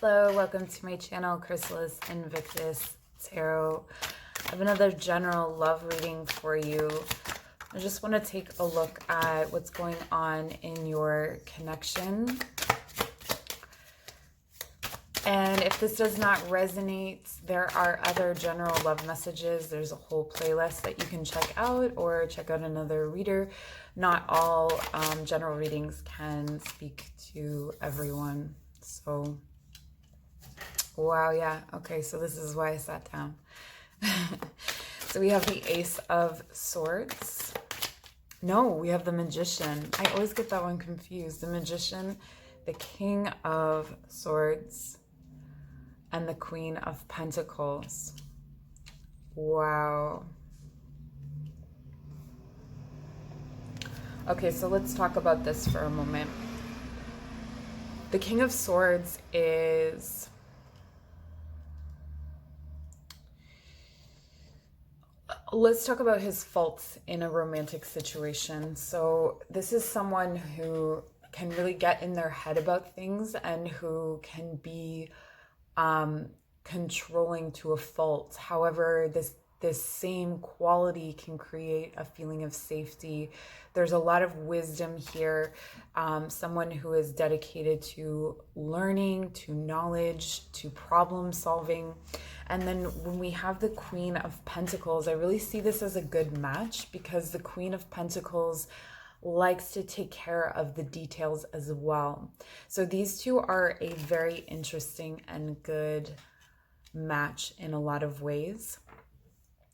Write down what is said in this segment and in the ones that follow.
Hello, welcome to my channel, Chrysalis Invictus Tarot. I have another general love reading for you. I just want to take a look at what's going on in your connection. And if this does not resonate, there are other general love messages. There's a whole playlist that you can check out or check out another reader. Not all general readings can speak to everyone. So, wow, yeah. Okay, so this is why I sat down. So we have the Ace of Swords. No, we have the Magician. I always get that one confused. The Magician, the King of Swords, and the Queen of Pentacles. Wow. Okay, so let's talk about this for a moment. The King of Swords is... Let's talk about his faults in a romantic situation. So this is someone who can really get in their head about things and who can be controlling to a fault. However, this same quality can create a feeling of safety. There's a lot of wisdom here. Someone who is dedicated to learning, to knowledge, to problem solving. And then when we have the Queen of Pentacles, I really see this as a good match because the Queen of Pentacles likes to take care of the details as well. So these two are a very interesting and good match in a lot of ways.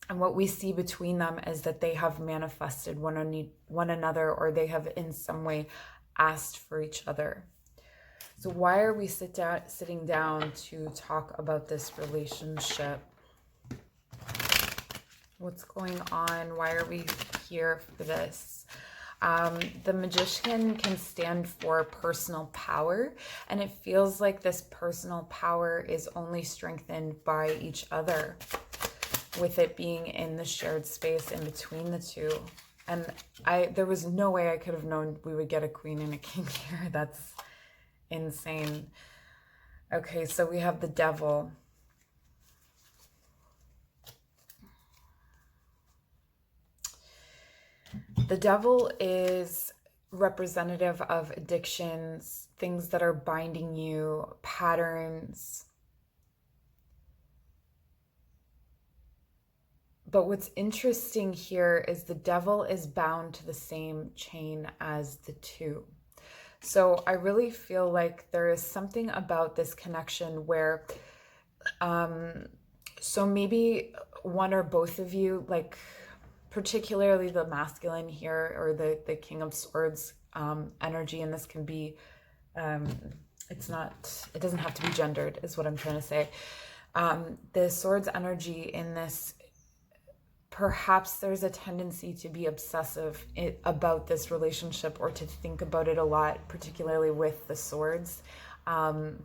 And what we see between them is that they have manifested one another, or they have in some way asked for each other. So why are we sitting down to talk about this relationship? What's going on? Why are we here for this? The Magician can stand for personal power, and it feels like this personal power is only strengthened by each other, with it being in the shared space in between the two. And there was no way I could have known we would get a Queen and a King here. That's insane. Okay, so we have the Devil. The Devil is representative of addictions, things that are binding you, patterns. But what's interesting here is the Devil is bound to the same chain as the two. So I really feel like there is something about this connection where, so maybe one or both of you, like particularly the masculine here, or the King of Swords energy, and this can be, it doesn't have to be gendered, is what I'm trying to say. The Swords energy in this, perhaps there's a tendency to be obsessive about this relationship, or to think about it a lot, particularly with the swords. And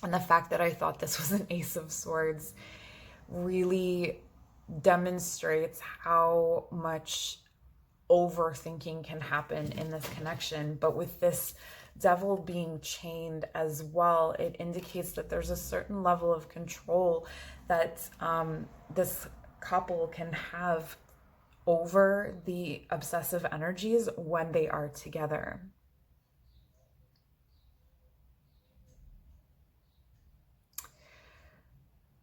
the fact that I thought this was an Ace of Swords really demonstrates how much overthinking can happen in this connection. But with this Devil being chained as well, it indicates that there's a certain level of control that this couple can have over the obsessive energies when they are together.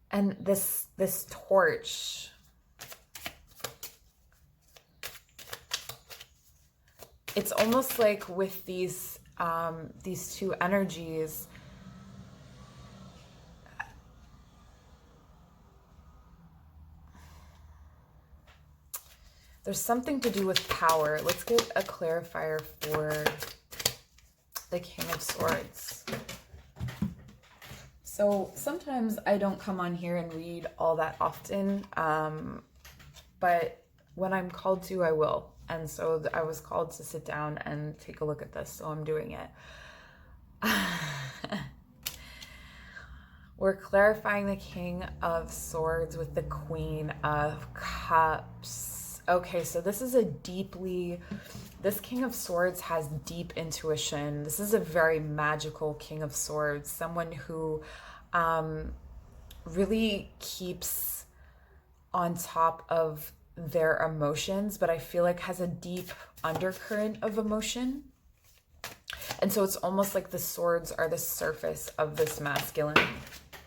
And this torch, it's almost like with these two energies, there's something to do with power. Let's get a clarifier for the King of Swords. So sometimes I don't come on here and read all that often, but when I'm called to, I will. And so I was called to sit down and take a look at this, so I'm doing it. We're clarifying the King of Swords with the Queen of Cups. Okay, so this is this King of Swords has deep intuition. This is a very magical King of Swords, someone who really keeps on top of their emotions, but I feel like has a deep undercurrent of emotion. And so it's almost like the swords are the surface of this masculine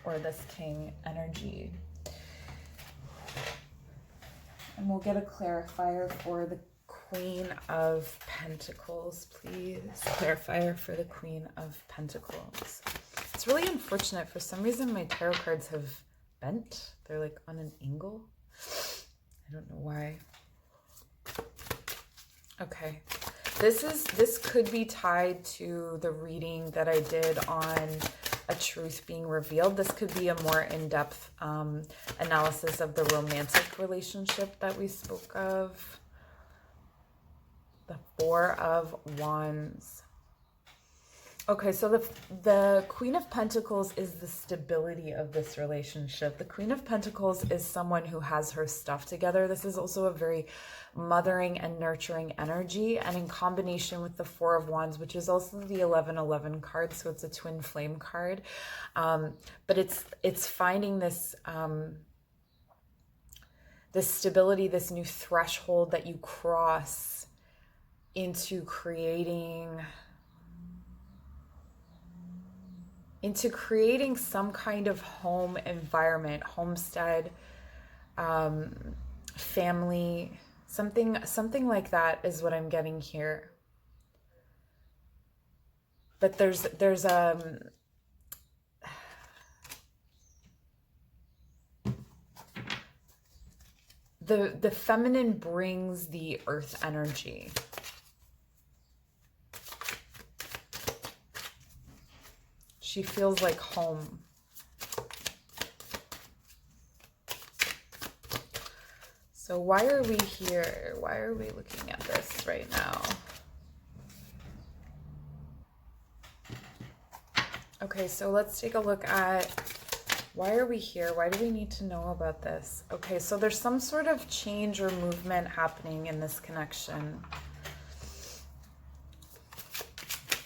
or this king energy. And we'll get a clarifier for the Queen of Pentacles, please. Clarifier for the Queen of Pentacles. It's really unfortunate. For some reason, my tarot cards have bent. They're like on an angle. I don't know why. Okay. This could be tied to the reading that I did on a truth being revealed. This could be a more in-depth analysis of the romantic relationship that we spoke of. The Four of Wands. Okay, so the Queen of Pentacles is the stability of this relationship. The Queen of Pentacles is someone who has her stuff together. This is also a very mothering and nurturing energy, and in combination with the Four of Wands, which is also the 1111 card, so it's a twin flame card. But it's finding this this stability, this new threshold that you cross into creating some kind of home environment, homestead, family, something like that is what I'm getting here. But there's the feminine brings the earth energy. She feels like home. So why are we here? Why are we looking at this right now? Okay, so let's take a look at why are we here? Why do we need to know about this? Okay, so there's some sort of change or movement happening in this connection.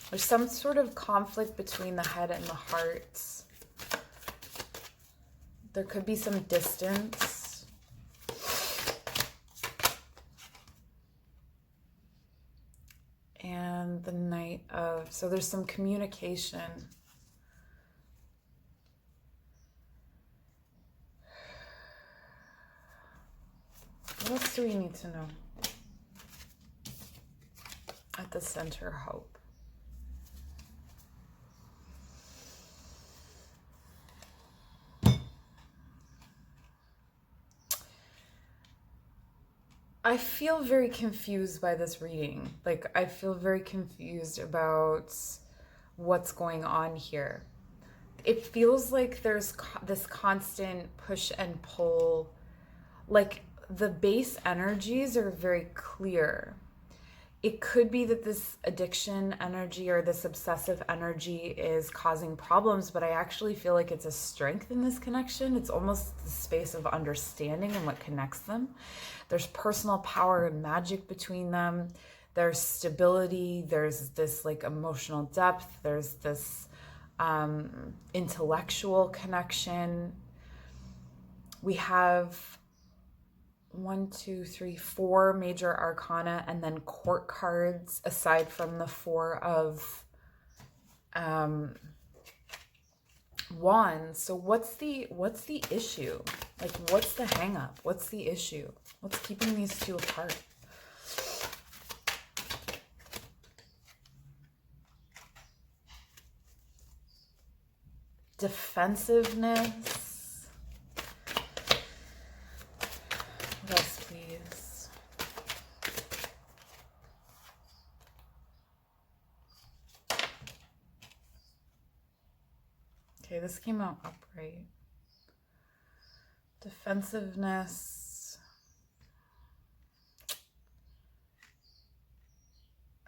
There's some sort of conflict between the head and the heart. There could be some distance. And the Knight of... So there's some communication. What else do we need to know? At the center, hope. I feel very confused by this reading. Like, I feel very confused about what's going on here. It feels like there's this constant push and pull. Like, the base energies are very clear. It could be that this addiction energy or this obsessive energy is causing problems, but I actually feel like it's a strength in this connection. It's almost the space of understanding and what connects them. There's personal power and magic between them. There's stability. There's this like emotional depth. There's this intellectual connection. We have 4 major arcana and then court cards aside from the 4 of wands. So what's the issue? Like, what's the hang up? What's the issue? What's keeping these two apart? Defensiveness. What else, please? Okay, this came out upright. Defensiveness.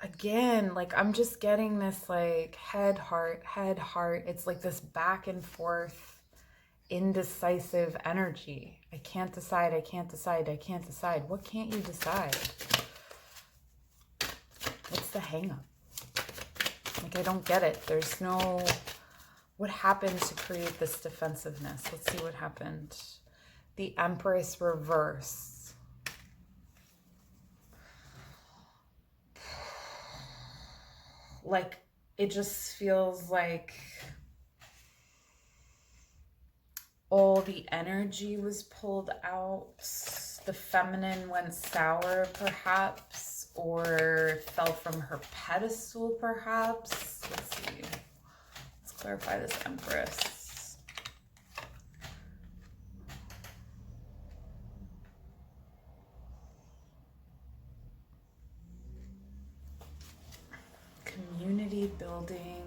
Again, like, I'm just getting this like head, heart. It's like this back and forth indecisive energy. I can't decide, I can't decide, I can't decide. What can't you decide? What's the hang up? Like, I don't get it. There's no... What happened to create this defensiveness? Let's see what happened. The Empress reverse. Like, it just feels like all the energy was pulled out. The feminine went sour, perhaps, or fell from her pedestal, perhaps. Let's see. Let's clarify this Empress. Community building,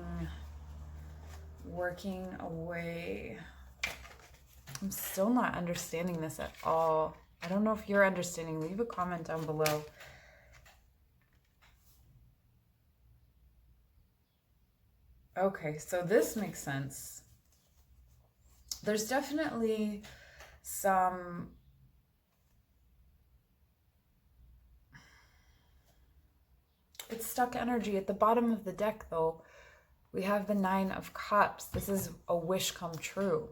working away. I'm still not understanding this at all. I don't know if you're understanding. Leave a comment down below. Okay, so this makes sense. There's definitely some... It's stuck energy. At the bottom of the deck, though, we have the Nine of Cups. This is a wish come true.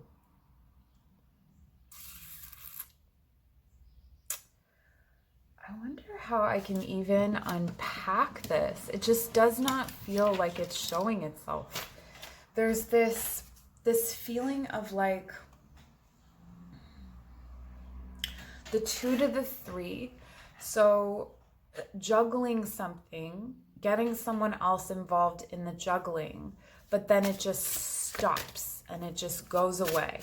I wonder how I can even unpack this. It just does not feel like it's showing itself. There's this feeling of like the 2 to the 3. So juggling something, getting someone else involved in the juggling, but then it just stops and it just goes away.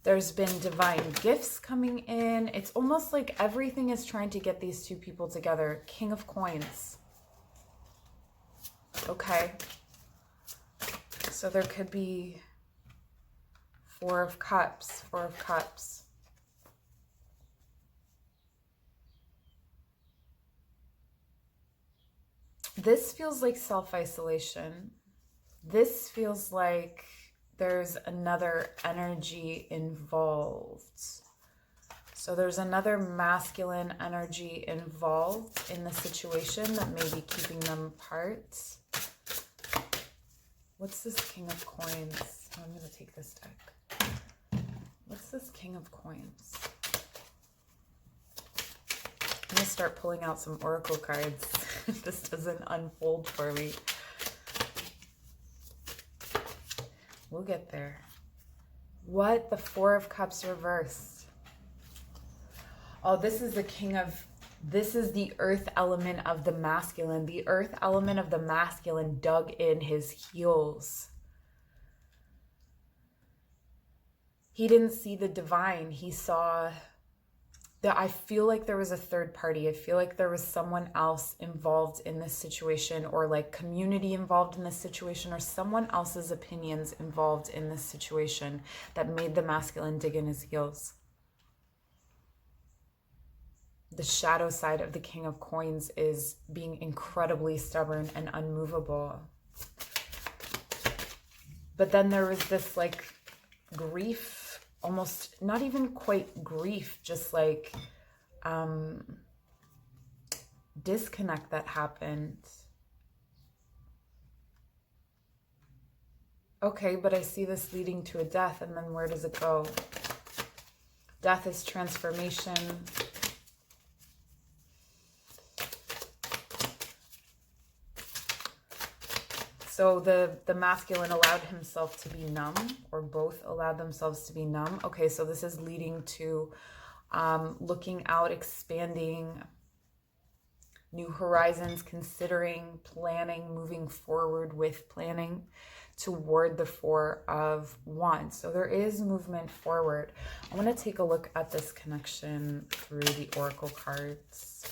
There's been divine gifts coming in. It's almost like everything is trying to get these two people together. King of Coins. Okay. So there could be 4 of Cups, 4 of Cups. This feels like self-isolation. This feels like there's another energy involved. So there's another masculine energy involved in the situation that may be keeping them apart. What's this King of Coins? Oh, I'm going to take this deck. What's this King of Coins? I'm going to start pulling out some oracle cards if this doesn't unfold for me. We'll get there. What? The 4 of Cups reversed. Oh, this is the this is the earth element of the masculine. The earth element of the masculine dug in his heels. He didn't see the divine. He saw that. I feel like there was a third party. I feel like there was someone else involved in this situation, or like community involved in this situation, or someone else's opinions involved in this situation that made the masculine dig in his heels. The shadow side of the King of Coins is being incredibly stubborn and unmovable. But then there was this like grief, almost not even quite grief, just like disconnect that happened. Okay, but I see this leading to a death, and then where does it go? Death is transformation. So the masculine allowed himself to be numb, or both allowed themselves to be numb. Okay, so this is leading to looking out, expanding new horizons, considering, planning, moving forward with planning toward the 4 of Wands. So there is movement forward. I want to take a look at this connection through the oracle cards.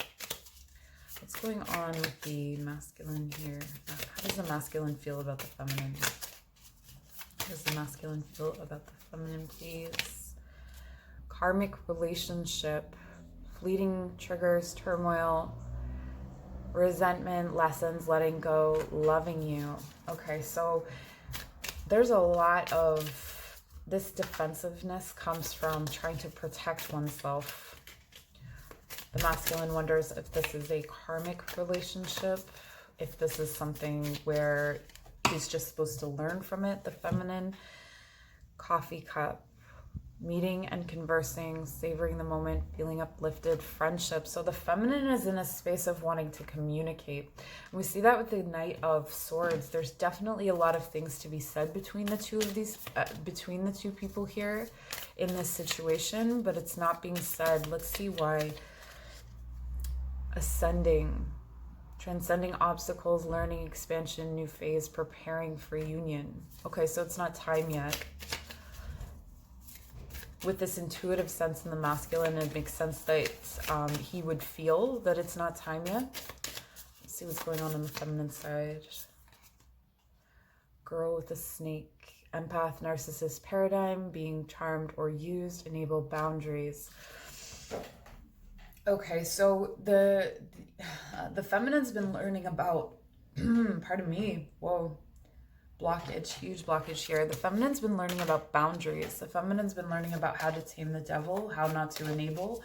What's going on with the masculine here? How does the masculine feel about the feminine? How does the masculine feel about the feminine, please? Karmic relationship, fleeting triggers, turmoil, resentment, lessons, letting go, loving you. Okay, so there's a lot of this defensiveness comes from trying to protect oneself. The masculine wonders if this is a karmic relationship, if this is something where he's just supposed to learn from it. The feminine, coffee cup, meeting and conversing, savoring the moment, feeling uplifted, friendship. So the feminine is in a space of wanting to communicate. And we see that with the Knight of Swords. There's definitely a lot of things to be said between the two of these, between the two people here in this situation, but it's not being said. Let's see why. Ascending, transcending obstacles, learning, expansion, new phase, preparing for union. Okay, so it's not time yet. With this intuitive sense in the masculine, it makes sense that he would feel that it's not time yet. Let's see what's going on the feminine side. Girl with a snake, empath, narcissist paradigm, being charmed or used, enable boundaries. Okay, so the feminine's been learning about, pardon me, whoa, blockage, huge blockage here. The feminine's been learning about boundaries. The feminine's been learning about how to tame the devil, how not to enable.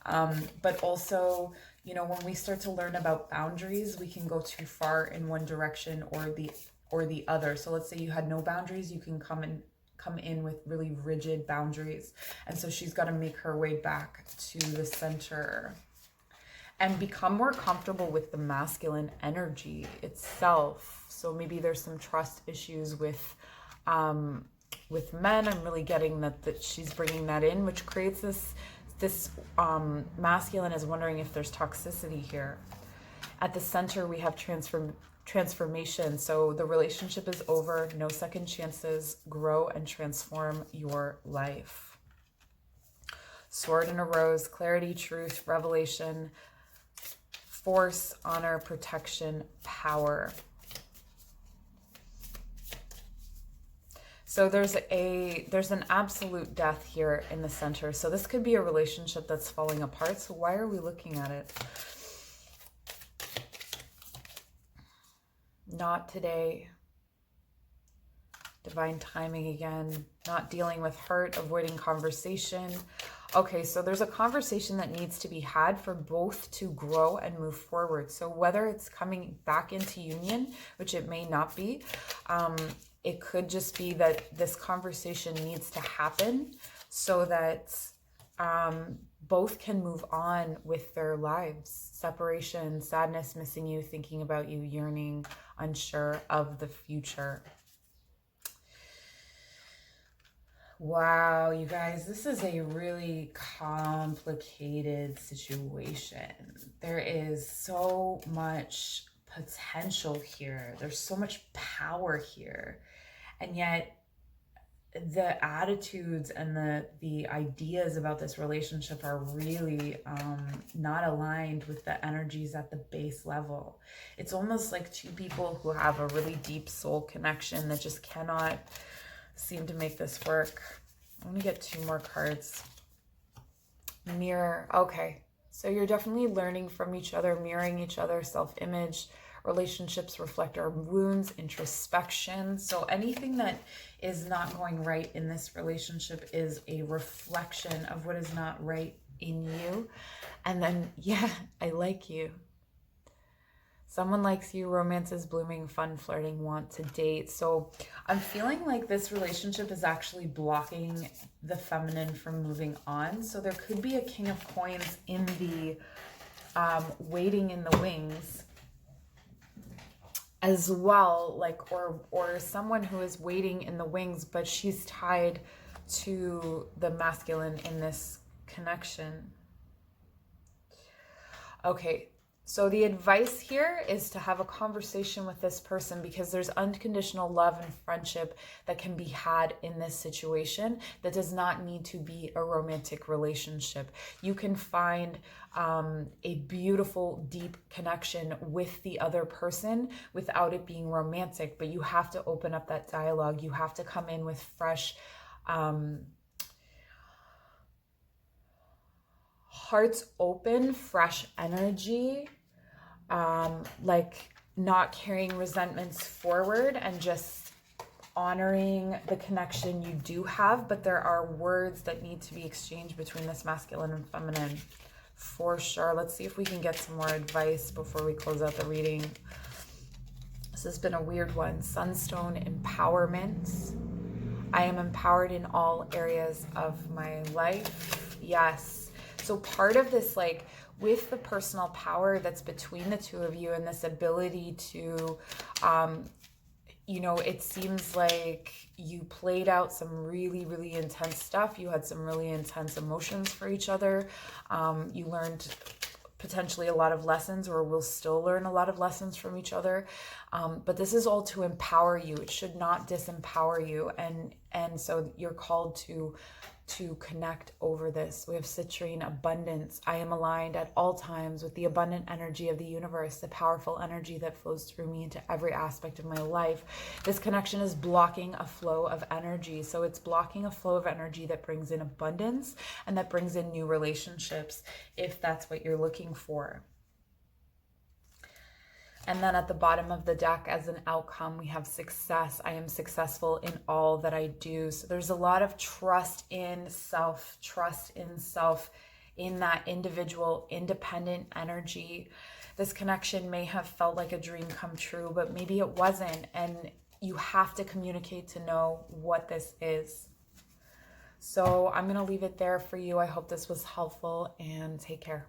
But also, you know, when we start to learn about boundaries, we can go too far in one direction or the other. So let's say you had no boundaries, you can come in with really rigid boundaries. And so she's got to make her way back to the center and become more comfortable with the masculine energy itself. So maybe there's some trust issues with men. I'm really getting that she's bringing that in, which creates this masculine is wondering if there's toxicity here. At the center, we have transformation. So the relationship is over, no second chances, grow and transform your life. Sword and a rose, clarity, truth, revelation, force, honor, protection, power. So there's an absolute death here in the center. So this could be a relationship that's falling apart. So why are we looking at it? Not today. Divine timing again. Not dealing with hurt, avoiding conversation. Okay, so there's a conversation that needs to be had for both to grow and move forward. So whether it's coming back into union, which it may not be, it could just be that this conversation needs to happen so that both can move on with their lives. Separation, sadness, missing you, thinking about you, yearning, unsure of the future. Wow, you guys, this is a really complicated situation. There is so much potential here. There's so much power here. And yet the attitudes and the ideas about this relationship are really not aligned with the energies at the base level. It's almost like two people who have a really deep soul connection that just cannot seem to make this work. I'm going to get two more cards. Mirror. Okay. So you're definitely learning from each other, mirroring each other, self-image. Relationships reflect our wounds, introspection. So anything that is not going right in this relationship is a reflection of what is not right in you. And then, yeah, I like you. Someone likes you, romance is blooming, fun, flirting, want to date. So I'm feeling like this relationship is actually blocking the feminine from moving on. So there could be a King of Coins in the waiting in the wings as well, like, or someone who is waiting in the wings, but she's tied to the masculine in this connection. Okay. So the advice here is to have a conversation with this person because there's unconditional love and friendship that can be had in this situation that does not need to be a romantic relationship. You can find a beautiful, deep connection with the other person without it being romantic, but you have to open up that dialogue. You have to come in with fresh hearts open, fresh energy, like not carrying resentments forward and just honoring the connection you do have, but there are words that need to be exchanged between this masculine and feminine for sure. Let's see if we can get some more advice before we close out the reading. This has been a weird one. Sunstone Empowerment. I am empowered in all areas of my life. Yes. So part of this, like with the personal power that's between the two of you and this ability to, you know, it seems like you played out some really, really intense stuff. You had some really intense emotions for each other. You learned potentially a lot of lessons, or will still learn a lot of lessons from each other. But this is all to empower you. It should not disempower you. And so you're called to connect over this. We have Citrine Abundance. I am aligned at all times with the abundant energy of the universe, the powerful energy that flows through me into every aspect of my life. This connection is blocking a flow of energy. So it's blocking a flow of energy that brings in abundance and that brings in new relationships, if that's what you're looking for. And then at the bottom of the deck, as an outcome, we have success. I am successful in all that I do. So there's a lot of trust in self, in that individual, independent energy. This connection may have felt like a dream come true, but maybe it wasn't. And you have to communicate to know what this is. So I'm going to leave it there for you. I hope this was helpful, and take care.